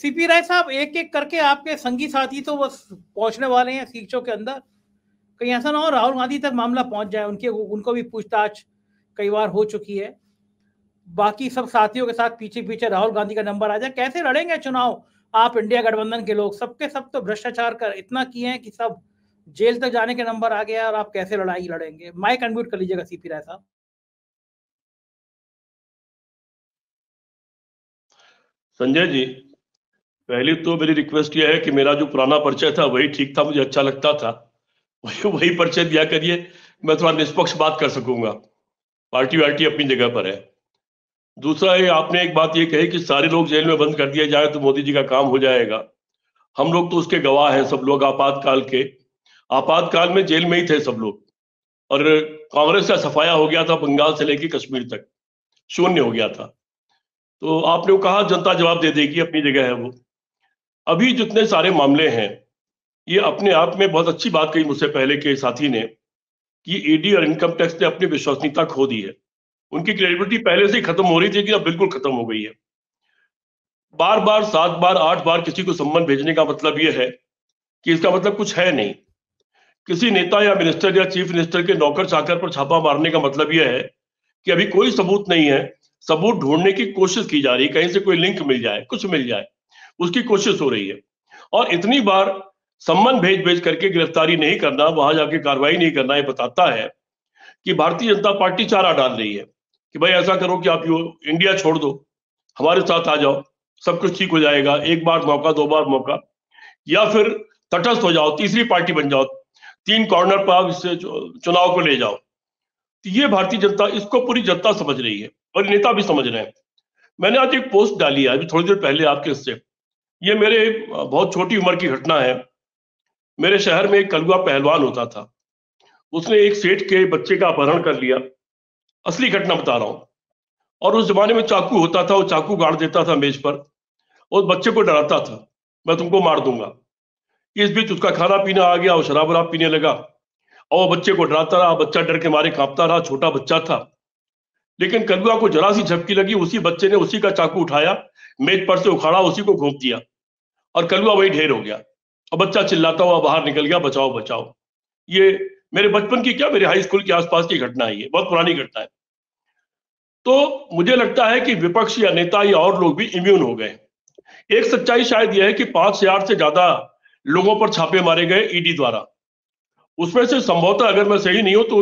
CP राय साहब, एक एक करके आपके संगी साथी तो बस पहुंचने वाले हैं सीटों के अंदर। कहीं ऐसा ना हो राहुल गांधी तक मामला पहुंच जाए, उनको भी पूछताछ कई बार हो चुकी है। बाकी सब साथियों के साथ पीछे पीछे राहुल गांधी का नंबर आ जाए। कैसे लड़ेंगे चुनाव आप? इंडिया गठबंधन के लोग सबके सब तो भ्रष्टाचार कर इतना किए हैं कि सब जेल तक जाने के नंबर आ गया, और आप कैसे लड़ाई लड़ेंगे? माइक अनम्यूट कर लीजिएगा सीपी राय साहब। संजय जी, पहली तो मेरी रिक्वेस्ट यह है कि मेरा जो पुराना परिचय था वही ठीक था, मुझे अच्छा लगता था, वही परिचय दिया करिए। मैं थोड़ा निष्पक्ष बात कर सकूंगा, पार्टी वार्टी अपनी जगह पर है। दूसरा, ये आपने एक बात ये कही कि सारे लोग जेल में बंद कर दिया जाए तो मोदी जी का काम हो जाएगा। हम लोग तो उसके गवाह हैं, सब लोग आपातकाल में जेल में ही थे सब लोग। और कांग्रेस का सफाया हो गया था, बंगाल से लेकर कश्मीर तक शून्य हो गया था। तो आपने वो कहा जनता जवाब दे देगी, अपनी जगह है वो। अभी जितने सारे मामले हैं, ये अपने आप में बहुत अच्छी बात कही मुझसे पहले के साथी ने कि ईडी और इनकम टैक्स ने अपनी विश्वसनीयता खो दी है। उनकी क्रेडिबिलिटी पहले से ही खत्म हो रही थी, कि अब बिल्कुल खत्म हो गई है। बार बार 7 बार 8 बार किसी को सम्मन भेजने का मतलब यह है कि इसका मतलब कुछ है नहीं। किसी नेता या मिनिस्टर या चीफ मिनिस्टर के नौकर चाकर पर छापा मारने का मतलब यह है कि अभी कोई सबूत नहीं है, सबूत ढूंढने की कोशिश की जा रही है, कहीं से कोई लिंक मिल जाए, कुछ मिल जाए, उसकी कोशिश हो रही है। और इतनी बार सम्मन भेज भेज करके गिरफ्तारी नहीं करना, वहां जाके कार्रवाई नहीं करना, ये बताता है कि भारतीय जनता पार्टी चारा डाल रही है कि भाई ऐसा करो कि आप इंडिया छोड़ दो, हमारे साथ आ जाओ, सब कुछ ठीक हो जाएगा, एक बार मौका, 2 बार मौका, या फिर तटस्थ हो जाओ, तीसरी पार्टी बन जाओ, 3 कॉर्नर पर आप इससे चुनाव को ले जाओ। तो ये भारतीय जनता, इसको पूरी जनता समझ रही है और नेता भी समझ रहे हैं। मैंने आज एक पोस्ट डाली है अभी थोड़ी देर पहले आपके इससे, ये मेरे बहुत छोटी उम्र की घटना है। मेरे शहर में एक कलुआ पहलवान होता था, उसने एक सेठ के बच्चे का अपहरण कर लिया। असली घटना बता रहा हूं। और उस जमाने में चाकू होता था, वो चाकू गाड़ देता था मेज पर, और बच्चे को डराता था, मैं तुमको मार दूंगा। इस बीच उसका खाना पीना आ गया, वो शराब वराब पीने लगा, और वो बच्चे को डराता रहा, बच्चा डर के मारे कांपता रहा, छोटा बच्चा था। लेकिन कलुआ को जरा सी झपकी लगी, उसी बच्चे ने उसी का चाकू उठाया, मेज पर से उखाड़ा, उसी को घोंप दिया, और कलुआ वही ढेर हो गया। और बच्चा चिल्लाता हुआ बाहर निकल गया, बचाओ बचाओ। ये मेरे बचपन की क्या, मेरे हाई स्कूल के आसपास की घटना है, ये बहुत पुरानी घटना है। तो मुझे लगता है कि विपक्ष या नेता या और लोग भी इम्यून हो गए। एक सच्चाई शायद यह है कि 5 से 8 से ज्यादा लोगों पर छापे मारे गए ईडी द्वारा। उसमें से संभवतः, अगर मैं सही नहीं हूं तो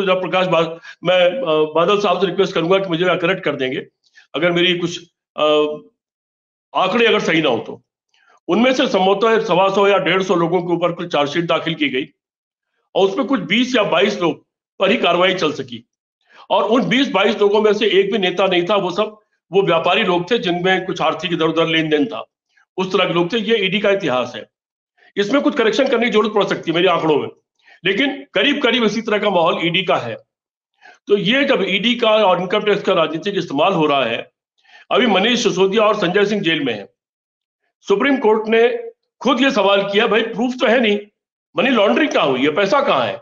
मैं बादल साहब से रिक्वेस्ट करूंगा कि मुझे करेक्ट कर देंगे अगर मेरी कुछ आंकड़े अगर सही ना हो तो। उनमें से संभवतः 125 या 150 लोगों के ऊपर कुछ चार्जशीट दाखिल की गई, और उसमें कुछ 20 या 22 लोग पर ही कार्रवाई चल सकी। और उन 20-22 लोगों में से एक भी नेता नहीं था, वो व्यापारी लोग थे जिनमें कुछ आर्थिक इधर उधर लेन देन था, उस तरह के लोग थे। ये ईडी का इतिहास है। इसमें कुछ करेक्शन करने की जरूरत पड़ सकती है मेरे आंकड़ों में, लेकिन करीब करीब इसी तरह का माहौल ईडी का है। तो ये जब ईडी का और इनकम टैक्स का राजनीतिक इस्तेमाल हो रहा है, अभी मनीष सिसोदिया और संजय सिंह जेल में है। सुप्रीम कोर्ट ने खुद ये सवाल किया, भाई प्रूफ तो है नहीं, मनी लॉन्ड्रिंग कहां हुई है, पैसा कहां है?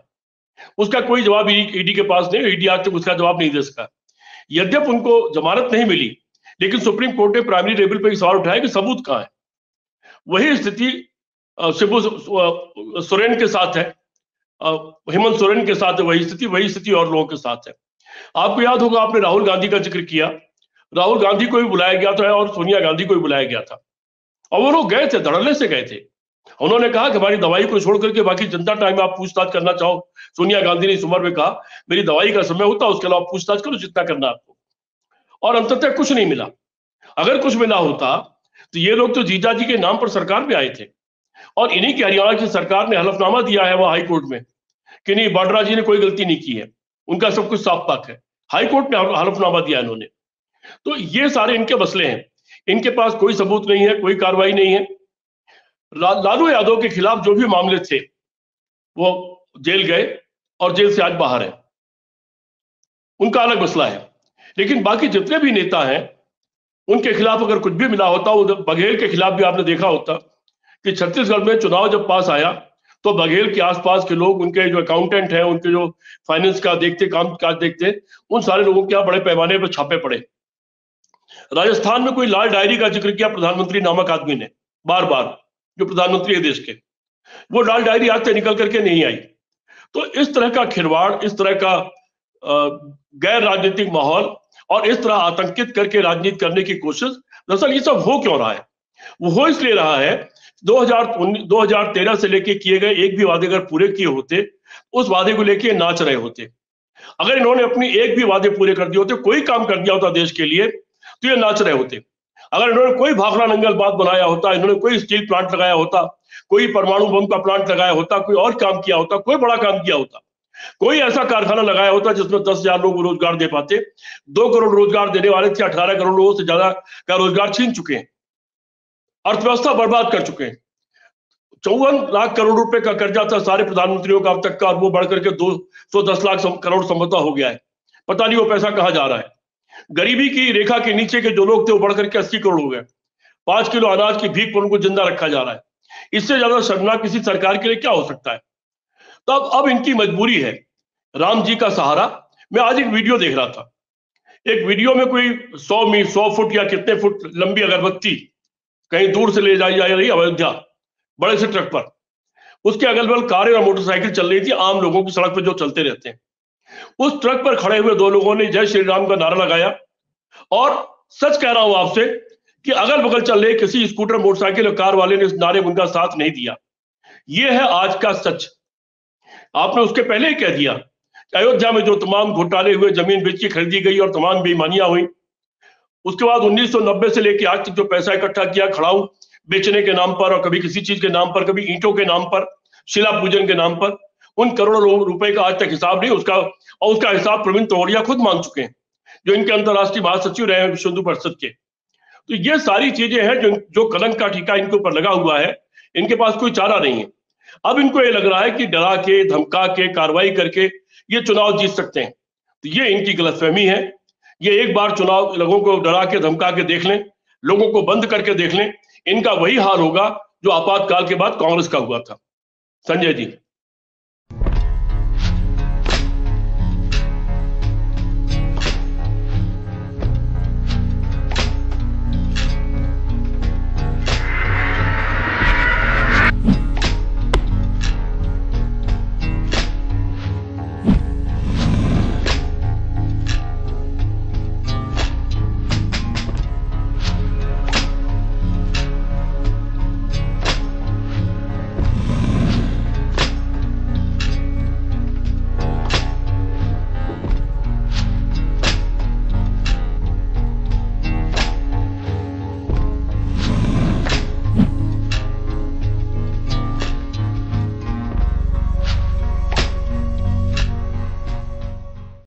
उसका कोई जवाब ईडी के पास नहीं, ईडी आज तक उसका जवाब नहीं दे सका। यद्यप उनको जमानत नहीं मिली, लेकिन सुप्रीम कोर्ट ने प्राइमरी लेवल पर सवाल उठाया कि सबूत कहां है। वही स्थिति शिबू सोरेन के साथ है, हेमंत सोरेन के साथ है, वही स्थिति और लोगों के साथ है। आपको याद होगा, आपने राहुल गांधी का जिक्र किया, राहुल गांधी को भी बुलाया गया था और सोनिया गांधी को भी बुलाया गया था, और वो लोग गए थे, धड़ल्ले से गए थे। उन्होंने कहा कि हमारी दवाई को छोड़ करके बाकी जनता टाइम आप पूछताछ करना चाहो। सोनिया गांधी ने इस उम्र में कहा मेरी दवाई का समय होता, उसके अलावा पूछताछ करो जितना करना आपको। और अंततः कुछ नहीं मिला। अगर कुछ मिला होता तो ये लोग तो जीजा जी के नाम पर सरकार में आए थे, और इन्हीं की हरियाणा की सरकार ने हलफनामा दिया है वह हाई कोर्ट में कि नहीं, वाड्रा जी ने कोई गलती नहीं की है, उनका सब कुछ साफ पाक है। हाई कोर्ट ने हलफनामा दिया इन्होंने। तो ये सारे इनके मसले हैं, इनके पास कोई सबूत नहीं है, कोई कार्रवाई नहीं है। लालू यादव के खिलाफ जो भी मामले थे वो जेल गए और जेल से आज बाहर है, उनका अलग मसला है। लेकिन बाकी जितने भी नेता हैं उनके खिलाफ अगर कुछ भी मिला होता, बघेल के खिलाफ भी आपने देखा होता कि छत्तीसगढ़ में चुनाव जब पास आया तो बघेल के आसपास के लोग, उनके जो अकाउंटेंट हैं, उनके जो फाइनेंस का देखते, काम काज देखते, उन सारे लोगों के यहाँ बड़े पैमाने पर छापे पड़े। राजस्थान में कोई लाल डायरी का जिक्र किया प्रधानमंत्री नामक आदमी ने, बार बार, जो प्रधानमंत्री है देश के, वो लाल डायरी आज तक निकल करके नहीं आई। तो इस तरह का खिलवाड़, इस तरह का गैर राजनीतिक माहौल और इस तरह आतंकित करके राजनीति करने की कोशिश, दरअसल ये सब हो क्यों रहा है? वो हो इसलिए रहा है 2013 से लेके किए गए एक भी वादे अगर पूरे किए होते, उस वादे को लेके नाच रहे होते। अगर इन्होंने अपनी एक भी वादे पूरे कर दिए होते, कोई काम कर दिया होता देश के लिए, तो ये नाच रहे होते। अगर इन्होंने कोई भाखड़ा नंगल बात बनाया होता, इन्होंने कोई स्टील प्लांट लगाया होता, कोई परमाणु बम का प्लांट लगाया होता, कोई और काम किया होता, कोई बड़ा काम किया होता, कोई ऐसा कारखाना लगाया होता जिसमें 10,000 लोग रोजगार दे पाते। 2 करोड़ रोजगार देने वाले थे, 18 करोड़ लोगों से ज्यादा का रोजगार छीन चुके हैं, अर्थव्यवस्था बर्बाद कर चुके हैं। 54 लाख करोड़ रुपए का कर्जा था सारे प्रधानमंत्रियों का अब तक का, और वो बढ़कर के 210 लाख करोड़ संभवतः हो गया है। पता नहीं वो पैसा कहां जा रहा है। गरीबी की रेखा के नीचे के जो लोग थे वो बढ़कर के 80 करोड़ हो गए। 5 किलो अनाज की भीख पर उनको जिंदा रखा जा रहा है। इससे ज्यादा शर्मनाक किसी सरकार के लिए क्या हो सकता है? तो अब इनकी मजबूरी है राम जी का सहारा। मैं आज एक वीडियो देख रहा था, एक वीडियो में कोई 100 फुट या कितने फुट लंबी अगरबत्ती कहीं दूर से ले जाई जा रही अयोध्या बड़े से ट्रक पर, उसके अगल बगल कारें और मोटरसाइकिल चल रही थी, आम लोगों की सड़क पर जो चलते रहते हैं। उस ट्रक पर खड़े हुए 2 लोगों ने जय श्री राम का नारा लगाया, और सच कह रहा हूं आपसे कि अगल बगल चल रहे किसी स्कूटर, मोटरसाइकिल और कार वाले ने इस नारे में उनका साथ नहीं दिया। यह है आज का सच। आपने उसके पहले ही कह दिया कि अयोध्या में जो तमाम घोटाले हुए, जमीन बेच के खरीदी गई और तमाम बेईमानियां हुई, उसके बाद 1990 से लेकर आज तक जो पैसा इकट्ठा किया खड़ाऊ बेचने के नाम पर, और कभी किसी चीज के नाम पर, कभी ईंटों के नाम पर, शिला पूजन के नाम पर, उन करोड़ों रुपए का आज तक हिसाब नहीं उसका, और उसका हिसाब प्रवीण तोड़िया खुद मांग चुके हैं, जो इनके अंतर्राष्ट्रीय महासचिव रहे हैं विश्व हिंदू परिषद के। तो ये सारी चीजें हैं जो कलंक का टीका इनके ऊपर लगा हुआ है। इनके पास कोई चारा नहीं है। अब इनको ये लग रहा है कि डरा के, धमका के, कार्रवाई करके ये चुनाव जीत सकते हैं। तो ये इनकी गलतफहमी है। ये एक बार चुनाव लोगों को डरा के, धमका के देख लें, लोगों को बंद करके देख लें, इनका वही हाल होगा जो आपातकाल के बाद कांग्रेस का हुआ था। संजय जी।